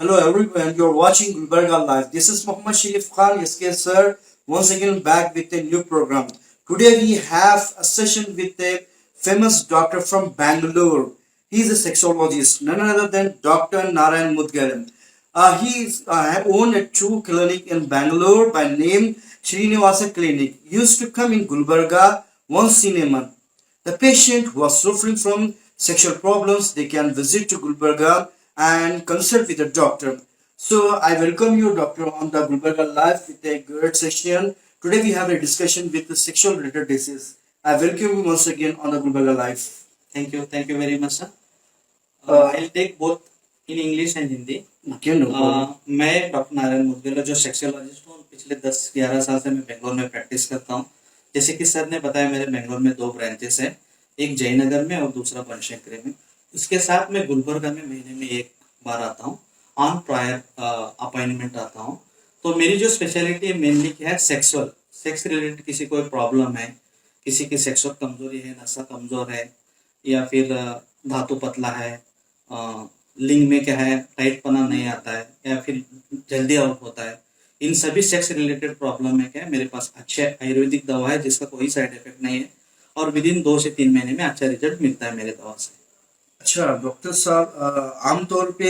Hello everyone, you're watching Gulbarga Live. This is Muhammad Sharif Khan, SK sir, once again back with a new program. Today we have a session with a famous doctor from Bangalore. He is a sexologist, none other than Dr. Narayan Mudgalam. He owned a true clinic in Bangalore by name Srinivasa Clinic. He used to come in Gulbarga once in a month. The patient who was suffering from sexual problems, they can visit to Gulbarga and consult with a doctor. So I welcome you, doctor, on the Gulbarga Live with a great session. Today we have a discussion with the sexual related disease. I welcome you once again on the Gulbarga Live. Thank you very much, sir. Uh, I'll take both in English and Hindi. Okay, no problem. मैं doctor Narayan Mudgal जो sexologist हूँ, पिछले 10-11 साल से मैं बेंगलोर में practice करता हूँ. जैसे कि सर ने बताया, मेरे बेंगलोर में 2 ब्रांचेस हैं, एक जयनगर में और दूसरा बनशंकरी में. उसके साथ मैं गुलबर्गा में महीने में एक बार आता हूँ, ऑन प्रायर अपॉइंटमेंट आता हूँ. तो मेरी जो स्पेशलिटी है मेनली क्या है, सेक्स रिलेटेड किसी को प्रॉब्लम है, किसी की सेक्सुअल कमजोरी है, नसा कमजोर है, या फिर धातु पतला है, लिंग में क्या है टाइटपना नहीं आता है, या फिर जल्दी आउट होता है. इन सभी सेक्स रिलेटेड प्रॉब्लम में क्या है, मेरे पास अच्छे आयुर्वेदिक दवा है जिसका कोई साइड इफेक्ट नहीं है, और विद इन 2 से 3 महीने में अच्छा रिजल्ट मिलता है मेरे दवा से. अच्छा डॉक्टर साहब, आमतौर पे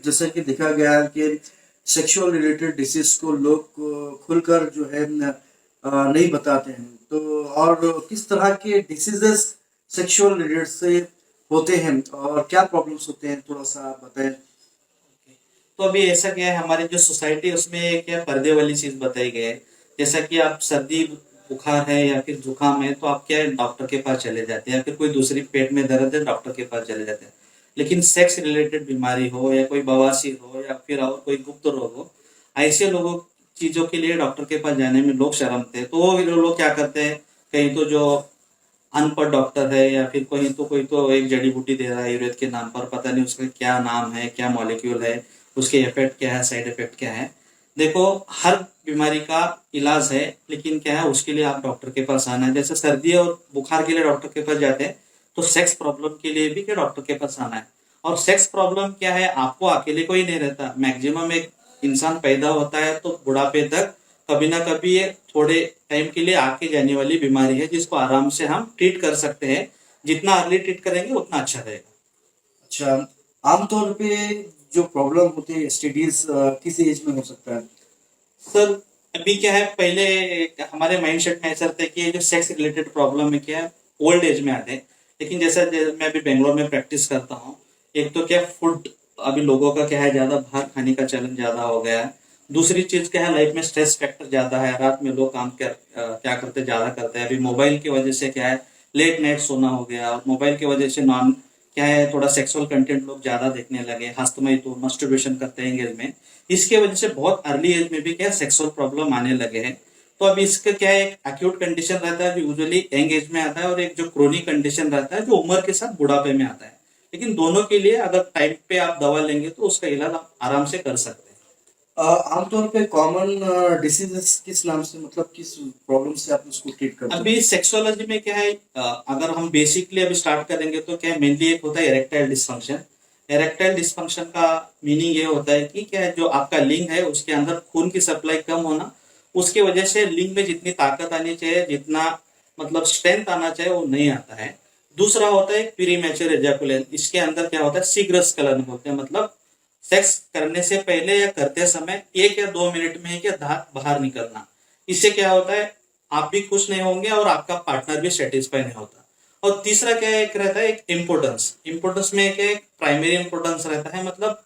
जैसा कि देखा गया है कि सेक्सुअल रिलेटेड डिसीज को लोग खुलकर जो है नहीं बताते हैं. तो और किस तरह के डिसीजेस सेक्सुअल रिलेटेड से होते हैं और क्या प्रॉब्लम्स होते हैं, थोड़ा सा आप बताएं. तो अभी ऐसा क्या है, हमारी जो सोसाइटी है उसमें क्या पर्दे वाली चीज बताई गई है. जैसा कि आप सर्दी बुखार है या फिर जुकाम है तो आप क्या है डॉक्टर के पास चले जाते हैं, या फिर कोई दूसरी पेट में दर्द है डॉक्टर के पास चले जाते हैं. लेकिन सेक्स रिलेटेड बीमारी हो या कोई बवासीर हो या फिर और कोई गुप्त रोग हो, ऐसे लोगों चीजों के लिए डॉक्टर के पास जाने में लोग शर्मते हैं. तो वो लोग क्या करते हैं, कहीं तो जो अनपढ़ डॉक्टर है या फिर कोई तो एक जड़ी बूटी दे रहा है आयुर्वेद के नाम पर, पता नहीं उसका क्या नाम है, क्या मॉलिक्यूल है, उसके इफेक्ट क्या है, साइड इफेक्ट क्या है. देखो, हर बीमारी का इलाज है, लेकिन क्या है उसके लिए आप डॉक्टर के पास आना है. जैसे सर्दी और बुखार के लिए डॉक्टर के पास जाते हैं, तो सेक्स प्रॉब्लम के लिए भी क्या डॉक्टर के पास आना है. और सेक्स प्रॉब्लम क्या है, आपको अकेले कोई नहीं रहता. मैक्सिमम एक इंसान पैदा होता है तो बुढ़ापे तक कभी ना कभी ये थोड़े टाइम के लिए आके जाने वाली बीमारी है, जिसको आराम से हम ट्रीट कर सकते हैं. जितना अर्ली ट्रीट करेंगे उतना अच्छा रहेगा. अच्छा, आमतौर पे जो प्रॉब्लम होती है एसटीडीज किस एज में हो सकता है. सर, अभी क्या है, पहले हमारे माइंडसेट में ऐसा रहता है कि ये जो सेक्स रिलेटेड प्रॉब्लम है क्या है ओल्ड एज में आते हैं. लेकिन जैसा मैं अभी बेंगलोर में प्रैक्टिस करता हूँ, एक तो क्या फूड अभी लोगों का क्या है, ज्यादा बाहर खाने का चलन ज्यादा हो गया है. दूसरी चीज क्या है, लाइफ में स्ट्रेस फैक्टर ज्यादा है, रात में लोग काम क्या करते ज्यादा करते हैं. अभी मोबाइल की वजह से क्या है, लेट नाइट सोना हो गया, और मोबाइल की वजह से नॉन क्या है थोड़ा सेक्सुअल कंटेंट लोग ज्यादा देखने लगे, हस्तमय तो मस्टरबेशन करते हैं एंगेज में. इसके वजह से बहुत अर्ली एज में भी क्या सेक्सुअल प्रॉब्लम आने लगे हैं. तो अभी इसका क्या है, एक एक्यूट कंडीशन रहता है जो यूजुअली यंग एज में आता है, और एक जो क्रोनिक कंडीशन रहता है जो उम्र के साथ बुढ़ापे में आता है. लेकिन दोनों के लिए अगर टाइम पे आप दवा लेंगे तो उसका इलाज आप आराम से कर सकते हैं. आमतौर पे कॉमन डिसीजेस किस नाम से, मतलब किस प्रॉब्लम से आप उसको ट्रीट करते हैं. अभी सेक्सोलॉजी में क्या है, अगर हम बेसिकली अभी स्टार्ट करेंगे तो क्या मेनली एक होता है इरेक्टाइल डिस्फंक्शन. इरेक्टाइल डिस्फंक्शन का मीनिंग ये होता है कि क्या है, जो आपका लिंग है उसके अंदर खून की सप्लाई कम होना, उसकी वजह से लिंग में जितनी ताकत आनी चाहिए, जितना मतलब स्ट्रेंथ आना चाहिए वो नहीं आता है. दूसरा होता है प्रीमैच्योर एजाकुलेशन. इसके अंदर क्या होता है, शीघ्र स्खलन होते हैं, मतलब सेक्स करने से पहले या करते समय 1 या 2 मिनट में ही क्या धात बाहर निकलना. इससे क्या होता है, आप भी खुश नहीं होंगे और आपका पार्टनर भी सेटिस्फाई नहीं होता. और तीसरा क्या है, एक रहता है एक इम्पोर्टेंस. इम्पोर्टेंस में क्या एक प्राइमरी इम्पोर्टेंस रहता है, मतलब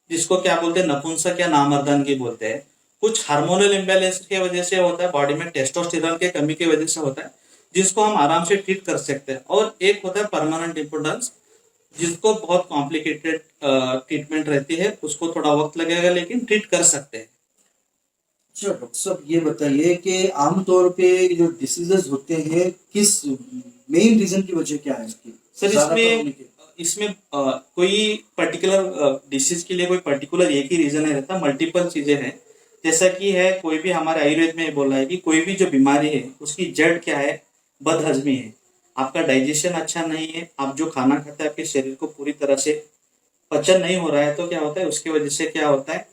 जिसको क्या बोलते हैं नपुंसक या नामर्दनगी बोलते हैं. कुछ हार्मोनल इम्बैलेंस की वजह से होता है, बॉडी में टेस्टोस्टेरोन की कमी की वजह से होता है, जिसको हम आराम से ट्रीट कर सकते हैं. और एक होता है परमानेंट इम्पोर्टेंस, जिसको बहुत कॉम्प्लिकेटेड ट्रीटमेंट रहती है, उसको थोड़ा वक्त लगेगा लेकिन ट्रीट कर सकते हैं. अच्छा डॉक्टर साहब, ये बताइए कि आमतौर पे जो डिसीजेस होते हैं किस मेन रीजन की वजह क्या है इसकी. सर, ज्यादातर होने की. इसमें कोई पर्टिकुलर डिसीज के लिए कोई पर्टिकुलर एक ही रीजन नहीं रहता, मल्टीपल चीजें हैं. जैसा कि है, कोई भी हमारे आयुर्वेद में बोला है कि कोई भी जो बीमारी है उसकी जड़ क्या है, बदहजमी है. आपका डाइजेशन अच्छा नहीं है, आप जो खाना खाते हैं आपके शरीर को पूरी तरह से पचन नहीं हो रहा है तो क्या होता है, उसकी वजह से क्या होता है,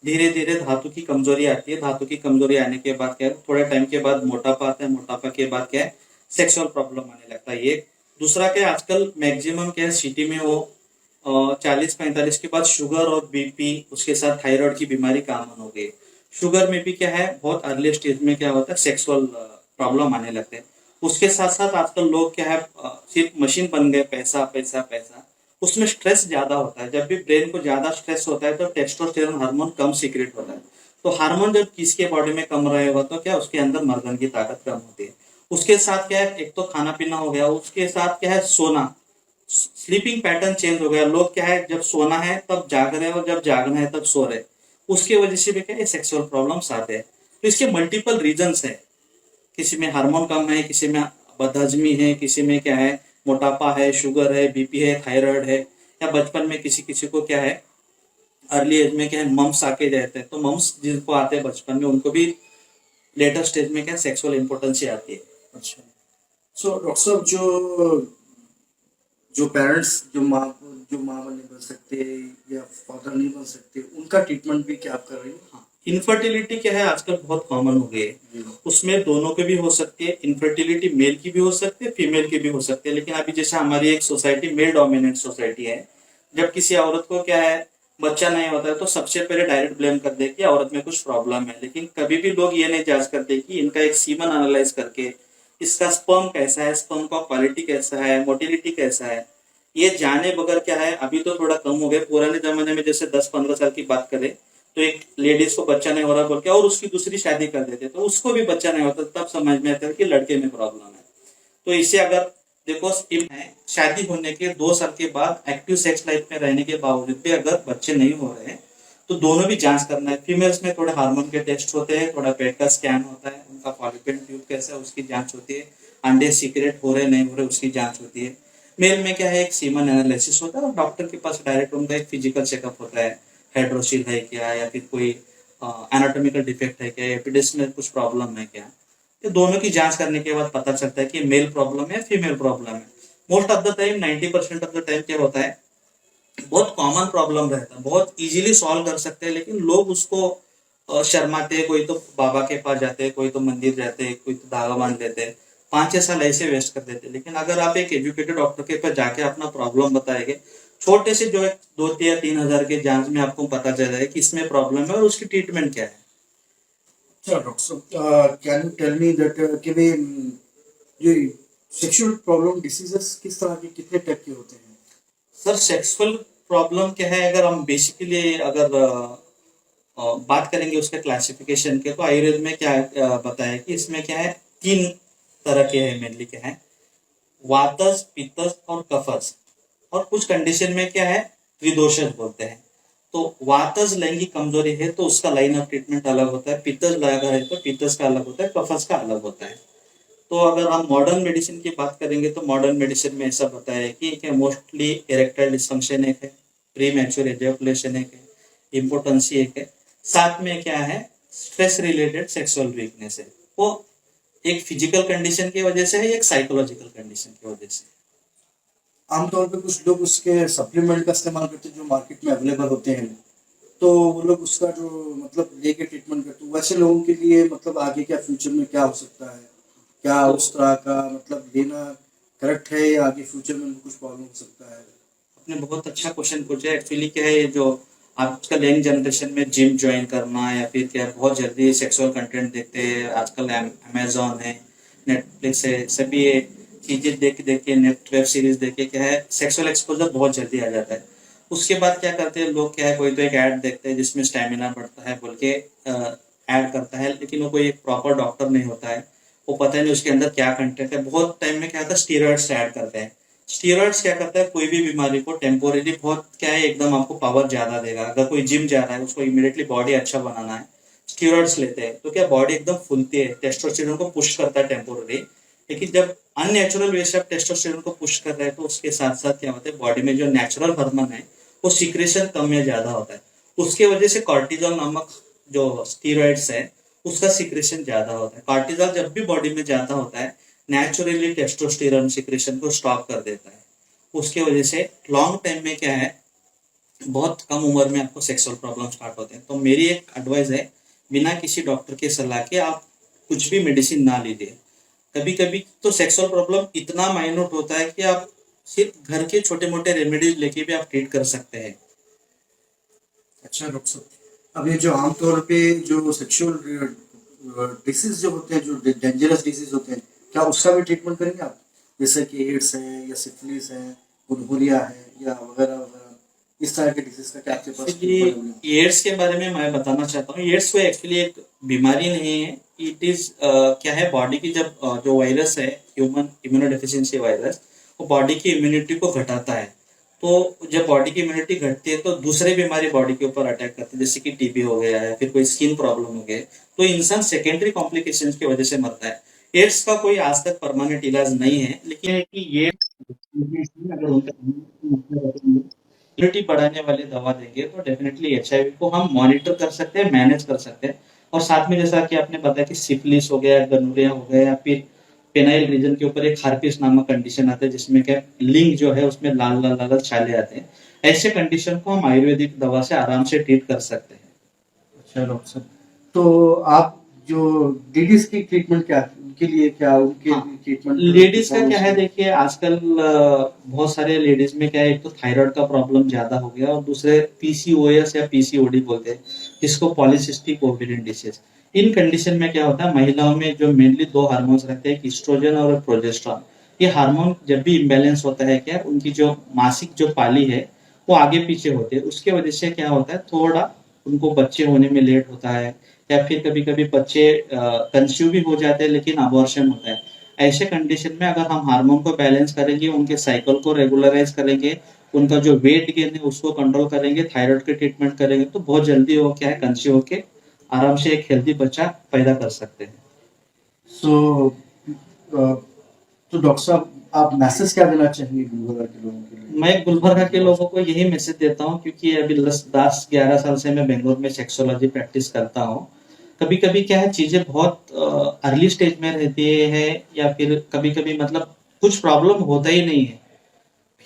धीरे धीरे धातु की कमजोरी आती है। धातु की कमजोरी आने के बाद क्या है, थोड़े टाइम के बाद मोटापा आता है। मोटापा के बाद क्या है, सेक्सुअल प्रॉब्लम आने लगता है। ये दूसरा क्या है, आजकल मैक्सिमम क्या है सिटी में वो 40-45 के बाद शुगर और बीपी, उसके साथ थायराइड की बीमारी कॉमन हो गई। शुगर में भी क्या है, बहुत अर्ली स्टेज में क्या होता है, सेक्सुअल प्रॉब्लम आने लगते हैं। उसके साथ साथ आजकल लोग क्या है, सिर्फ मशीन बन गए, पैसा पैसा पैसा। उसमें स्ट्रेस ज्यादा होता है। जब भी ब्रेन को ज्यादा स्ट्रेस होता है तो टेस्टोस्टेरोन हार्मोन कम सीक्रेट होता है। तो हार्मोन जब किसके बॉडी में कम रहेगा तो क्या उसके अंदर मर्दन की ताकत कम होती है। उसके साथ क्या है, एक तो खाना पीना हो गया, उसके साथ क्या है सोना, स्लीपिंग पैटर्न चेंज हो गया। लोग क्या है, जब सोना है तब जाग रहे हैं और जब जागना है तब सो रहे। उसकी वजह से भी क्या है, सेक्सुअल प्रॉब्लम्स आते हैं। तो इसके मल्टीपल रीजंस है। किसी में हार्मोन कम है, किसी में बदहजमी है, किसी में क्या है मोटापा है, शुगर है, बीपी है, थायराइड है, या बचपन में किसी किसी को क्या है, अर्ली एज में क्या है मम्स आके जाते हैं। तो मम्स जिनको आते हैं बचपन में, उनको भी लेटर स्टेज में क्या सेक्सुअल इंपोर्टेंसी आती है। अच्छा, सो डॉक्टर साहब, जो पेरेंट्स जो माँ नहीं बन सकते या फादर नहीं बन सकते, उनका ट्रीटमेंट भी क्या आप कर रही हैं? हाँ, इनफर्टिलिटी क्या है आजकल बहुत कॉमन हो गई है। उसमें दोनों के भी हो सकती है। इनफर्टिलिटी मेल की भी हो सकती है, फीमेल की भी हो सकती है। लेकिन अभी जैसे हमारी एक सोसाइटी मेल डोमिनेंट सोसाइटी है, जब किसी औरत को क्या है बच्चा नहीं होता है तो सबसे पहले डायरेक्ट ब्लेम कर दे कि औरत में कुछ प्रॉब्लम है। लेकिन कभी भी लोग ये नहीं जांच करते कि इनका एक सीमन एनालाइज करके इसका स्पर्म कैसा है, स्पर्म का क्वालिटी कैसा है, मोटिलिटी कैसा है, ये जाने बगैर क्या है, अभी तो थोड़ा कम हो गया। पुराने जमाने में जैसे 10-15 साल की बात करें तो एक लेडीज को बच्चा नहीं हो रहा बोल के और उसकी दूसरी शादी कर देते, तो उसको भी बच्चा नहीं होता, तब समझ में आता है कि लड़के में प्रॉब्लम है। तो इसे अगर देखो स्कीम है, शादी होने के 2 साल के बाद एक्टिव सेक्स लाइफ में रहने के बावजूद भी अगर बच्चे नहीं हो रहे हैं तो दोनों भी जांच करना है। फीमेल्स में थोड़े हार्मोन के टेस्ट होते हैं, थोड़ा पेट का स्कैन होता है, उनका फॉलिकल ट्यूब कैसा है उसकी जांच होती है, अंडे सीक्रेट हो रहे नहीं हो रहे उसकी जांच होती है। मेल में क्या है, एक सीमन एनालिसिस होता है और डॉक्टर के पास डायरेक्ट उनका एक फिजिकल चेकअप होता है, हाइड्रोसिल है क्या, या फिर कोई एनाटॉमिकल डिफेक्ट है क्या, एपिडिस में कुछ प्रॉब्लम है क्या। ये दोनों की जांच करने के बाद पता चलता है कि मेल प्रॉब्लम है, फीमेल प्रॉब्लम है। Most of the time 90% of the time क्या होता है, बहुत कॉमन प्रॉब्लम रहता है, बहुत इजीली सॉल्व कर सकते हैं। लेकिन लोग उसको शर्माते हैं। कोई तो बाबा के पास जाते हैं, कोई तो मंदिर जाते हैं, कोई तो धागा बांध लेते हैं, 5-6 साल ऐसे वेस्ट कर देते हैं। लेकिन अगर आप एक एजुकेटेड डॉक्टर के पास जाके अपना प्रॉब्लम बताएंगे, छोटे से जो है 2 या 3 हजार के जांच में आपको पता चल जाएगा कि इसमें प्रॉब्लम है और उसकी ट्रीटमेंट क्या है। अच्छा डॉक्टर साहब, can you tell me that कि भाई ये सेक्सुअल प्रॉब्लम डिसीजेस किस तरह के, कितने टाइप के होते हैं? सर सेक्सुअल प्रॉब्लम क्या है, अगर हम बेसिकली अगर बात करेंगे उसके क्लासिफिकेशन के, तो आयुर्वेद में क्या बताया कि इसमें क्या है 3 तरह के हैं मेनली। क्या है, वातस, पित्तस और कफस। और कुछ कंडीशन में क्या है त्रिदोषज बोलते हैं। तो वातस लैंगिक कमजोरी है तो उसका लाइन ऑफ ट्रीटमेंट अलग होता है, पित्तस लगा है तो पित्तस का अलग होता है, कफस का अलग होता है। तो अगर हम मॉडर्न मेडिसिन की बात करेंगे तो मॉडर्न मेडिसिन में ऐसा बताया है कि मोस्टली इरेक्टाइल डिस्फंक्शन एक है, प्री मैच्योर एजाकुलेशन एक है, इम्पोर्टेंसी एक है, साथ में क्या है स्ट्रेस रिलेटेड सेक्सुअल वीकनेस है। वो एक फिजिकल कंडीशन की वजह से है, एक साइकोलॉजिकल कंडीशन की वजह से। आमतौर पे कुछ लोग उसके सप्लीमेंट का इस्तेमाल करते हैं जो मार्केट में अवेलेबल होते हैं, तो वो लोग उसका जो मतलब लेके ट्रीटमेंट करते हैं। वैसे लोगों के लिए मतलब आगे क्या फ्यूचर में क्या हो सकता है, क्या उस तरह का मतलब लेना करेक्ट है या आगे फ्यूचर में उनको कुछ प्रॉब्लम हो सकता है? आपने बहुत अच्छा क्वेश्चन पूछा। एक्चुअली क्या है, ये जो आजकल यंग जनरेशन में जिम ज्वाइन करना या फिर क्या बहुत जल्दी सेक्सुअल कंटेंट देखते हैं, आजकल अमेजोन है, नेटफ्लिक्स है, सभी ये चीजें देख देख के, नेट वेब सीरीज देख के क्या है सेक्सुअल एक्सपोजर बहुत जल्दी आ जाता है। उसके बाद क्या करते हैं लोग, क्या है कोई तो एक ऐड देखते हैं जिसमें स्टेमिना बढ़ता है बोल के ऐड करता है, लेकिन वो कोई एक प्रॉपर डॉक्टर नहीं होता है, वो पता नहीं उसके अंदर क्या कंटेंट है। बहुत टाइम में क्या होता है स्टीरॉइड्स ऐड करते हैं। स्टीरॉइड्स क्या करता है, कोई भी बीमारी को टेम्पोररी बहुत क्या है एकदम आपको पावर ज्यादा देगा। अगर कोई जिम जा रहा है उसको इमीडिएटली बॉडी अच्छा बनाना है, स्टीरॉइड्स लेते हैं तो क्या बॉडी एकदम फूलती है, टेस्टोस्टेरोन को पुश करता है टेम्पोररी। लेकिन जब अननेचुरल वे से आप टेस्टोस्टेरोन को पुश कर रहे हैं तो उसके साथ साथ क्या होता है बॉडी में जो नेचुरल हार्मोन है वो सिक्रेशन कम या ज्यादा होता है। उसके वजह से कॉर्टिजोल नामक जो स्टीरॉइड्स है उसका सिक्रेशन ज्यादा होता है। कॉर्टिजोल जब भी बॉडी में ज्यादा होता है नेचुरली टेस्टोस्टेरोन सिक्रेशन को स्टॉप कर देता है। उसके वजह से लॉन्ग टाइम में क्या है बहुत कम उम्र में आपको सेक्सुअल प्रॉब्लम स्टार्ट होते हैं। तो मेरी एक एडवाइस है, बिना किसी डॉक्टर के सलाह के आप कुछ भी मेडिसिन ना लीजिए। कभी कभी तो सेक्सुअल प्रॉब्लम इतना माइन्यूट होता है कि आप सिर्फ घर के छोटे मोटे रेमेडीज लेके भी आप ट्रीट कर सकते हैं। अच्छा डॉक्टर साहब, अब ये जो आमतौर पे जो सेक्सुअल डिसीज जो होते हैं, जो डेंजरस डिसीज होते हैं, क्या उसका भी ट्रीटमेंट करेंगे आप? जैसे कि एड्स है या सिफिलिस है, गुनगुनिया है या वगैरह वगैरह, इस तरह के डिसीज का क्या आपके पास एक्चुअली treatment available है? एड्स के बारे में मैं बताना चाहता हूँ। एड्स कोई एक्चुअली एक बीमारी नहीं है। इट इज क्या है, बॉडी की जब जो वायरस है, ह्यूमन इम्यूनोडेफिशिएंसी वायरस, वो बॉडी की इम्यूनिटी को घटाता है। तो जब बॉडी की इम्यूनिटी घटती है तो दूसरे बीमारी बॉडी के ऊपर अटैक करती है, जैसे कि टीबी हो गया है, फिर कोई स्किन प्रॉब्लम हो गया, तो इंसान सेकेंडरी कॉम्प्लिकेशन की वजह से मरता है। एड्स का कोई आज तक परमानेंट इलाज नहीं है, लेकिन है कि ये अगर उनका इम्यूनिटी बढ़ाने वाली दवा देंगे तो डेफिनेटली एचआईवी को हम मॉनिटर कर सकते हैं, मैनेज कर सकते हैं। और साथ में जैसा कि आपने बताया कि सिफिलिस हो गया, गनोरिया हो गया, या फिर पेनाइल रीजन के ऊपर एक हार्पिस नामक कंडीशन आता है, जिसमें क्या लिंग जो है उसमें लाल लाल लाल छाले आते हैं। ऐसे कंडीशन को हम आयुर्वेदिक दवा से आराम से ट्रीट कर सकते हैं। अच्छा डॉक्टर साहब, तो आप जो लेडीज की ट्रीटमेंट क्या, उनके लिए क्या, उनके हाँ, ट्रीटमेंट लेडीज का क्या है, देखिए आजकल बहुत सारे लेडीज में क्या है, एक तो थायराइड का प्रॉब्लम ज्यादा हो गया और दूसरे पीसीओएस या पीसीओडी बोलते हैं, जिसको पॉलिसिस्टिक ओवेरियन डिसीज। इन कंडीशन में क्या होता है, महिलाओं में जो मेनली दो हार्मोन्स रहते हैं, ईस्ट्रोजन और प्रोजेस्टेरॉन। ये हार्मोन जब भी इम्बैलेंस होता है, क्या उनकी जो मासिक जो पाली है वो आगे पीछे होते हैं, उसके वजह से क्या होता है, थोड़ा उनको बच्चे होने में लेट होता है, या फिर कभी कभी बच्चे कंसीव भी हो जाते हैं लेकिन अबॉर्शन होता है। ऐसे कंडीशन में अगर हम हार्मोन को बैलेंस करेंगे, उनके साइकिल को रेगुलराइज करेंगे, उनका जो वेट गेन है उसको कंट्रोल करेंगे, थायराइड के ट्रीटमेंट करेंगे, तो बहुत जल्दी वो क्या है, कंसीव होके आराम से एक हेल्दी बच्चा पैदा कर सकते हैं। सो तो डॉक्टर साहब, आप मैसेज क्या देना चाहेंगे गुलबर्गा के लोगों के लिए? मैं गुलबर्गा के लोगों को यही मैसेज देता हूँ, क्योंकि अभी 10-11 साल से मैं बेंगलोर में सेक्सोलॉजी प्रैक्टिस करता हूँ। कभी कभी क्या है, चीजें बहुत अर्ली स्टेज में रहती है, या फिर कभी कभी मतलब कुछ प्रॉब्लम होता ही नहीं है,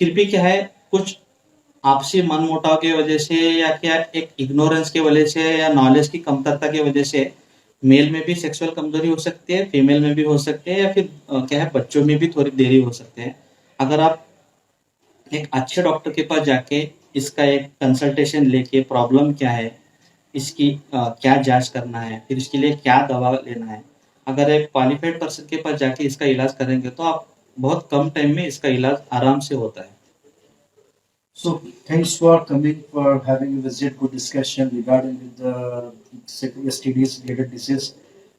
फिर भी क्या है, कुछ आपसी मनमुटाव की वजह से, या क्या एक इग्नोरेंस की वजह से, या नॉलेज की कमतरता की वजह से मेल में भी सेक्सुअल कमजोरी हो सकती है, फीमेल में भी हो सकते हैं, या फिर क्या है, बच्चों में भी थोड़ी देरी हो सकते हैं। अगर आप एक अच्छे डॉक्टर के पास जाके इसका एक कंसल्टेशन लेके, प्रॉब्लम क्या है, इसकी क्या जांच करना है, फिर इसके लिए क्या दवा लेना है, अगर एक क्वालिफाइड पर्सन के पास जाके इसका इलाज करेंगे तो आप बहुत कम टाइम में इसका इलाज आराम से होता है। So thanks for coming, for having a visit, good discussion regarding with the STDs related disease.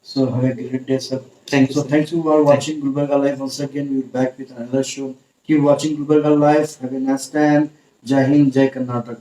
So have a great day, sir. Thank you, So sir. thanks you for watching Gulbarga Live. Once again, we'll be back with another show. Keep watching Gulbarga Live. Have a nice time. Jai Hind, Jai Karnataka.